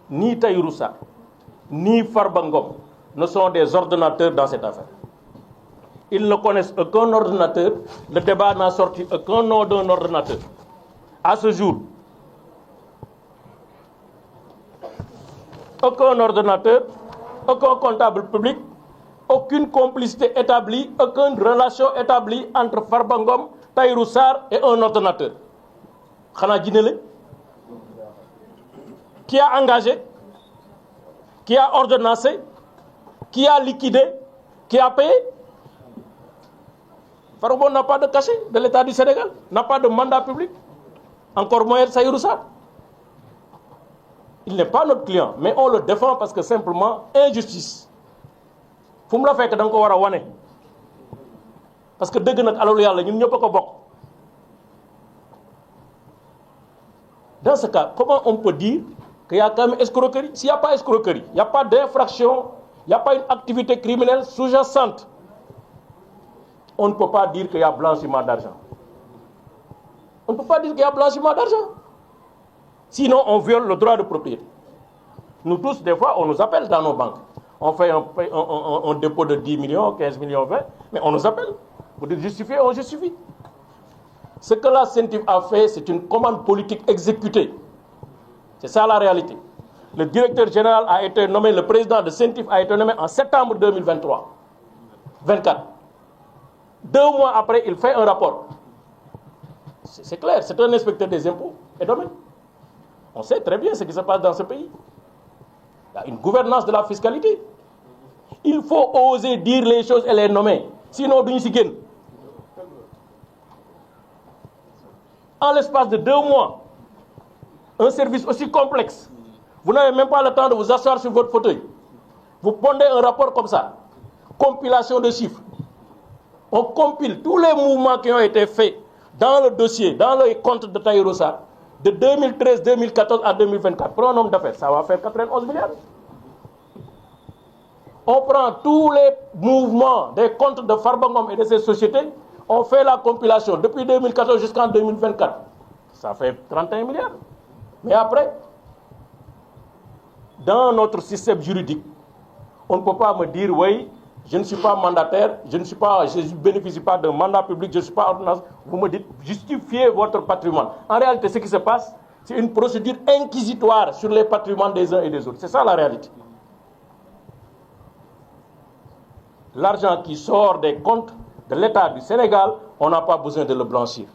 ni Tahirou Sarr, ni Farba Ngom ne sont des ordonnateurs dans cette affaire. Ils ne connaissent aucun ordonnateur. Le débat n'a sorti aucun nom d'un ordonnateur. À ce jour, aucun ordonnateur, aucun comptable public, aucune complicité établie, aucune relation établie entre Farba Ngom, Tahirou Sarr et un ordonnateur. Khana Djinele, qui a engagé, qui a ordonnancé, qui a liquidé, qui a payé. Farba Ngom n'a pas de cachet de l'État du Sénégal, n'a pas de mandat public, encore moins Tahirou Sarr. Il n'est pas notre client, mais on le défend parce que simplement, injustice. Fu mu la fekk da nga ko war a wane parce que dëgg nag alalu yàlla ñun ñëpp a ko bokk. Dans ce cas, comment on peut dire qu'il y a quand même escroquerie? S'il n'y a pas escroquerie, il n'y a pas d'infraction, il n'y a pas une activité criminelle sous-jacente, on ne peut pas dire qu'il y a blanchiment d'argent. On ne peut pas dire qu'il y a blanchiment d'argent. Sinon, on viole le droit de propriété. Nous tous, des fois, on nous appelle dans nos banques. On fait un dépôt de 10 millions, 15 millions, 20, mais on nous appelle. Pour dire justifier, on justifie. Ce que la CENTIF a fait, c'est une commande politique exécutée. C'est ça la réalité. Le directeur général a été nommé, le président de CENTIF a été nommé en septembre 2024. 2 mois après, il fait un rapport. C'est clair, c'est un inspecteur des impôts et domaines. On sait très bien ce qui se passe dans ce pays. Il y a une gouvernance de la fiscalité. Il faut oser dire les choses et les nommer. Sinon, nous sommes gagnés. En l'espace de 2 mois, un service aussi complexe, vous n'avez même pas le temps de vous asseoir sur votre fauteuil. Vous pondez un rapport comme ça, compilation de chiffres. On compile tous les mouvements qui ont été faits dans le dossier, dans le compte de Tahirou Sarr, de 2013, 2014 à 2024. Pour un homme d'affaires, ça va faire 91 milliards. On prend tous les mouvements des comptes de Farba Ngom et de ses sociétés, on fait la compilation depuis 2014 jusqu'en 2024. Ça fait 31 milliards. Mais après, dans notre système juridique, on ne peut pas me dire, oui, je ne suis pas mandataire, je ne bénéficie pas d'un mandat public, je ne suis pas ordonnance. Vous me dites, justifiez votre patrimoine. En réalité, ce qui se passe, c'est une procédure inquisitoire sur les patrimoines des uns et des autres. C'est ça la réalité. L'argent qui sort des comptes de l'État du Sénégal, on n'a pas besoin de le blanchir.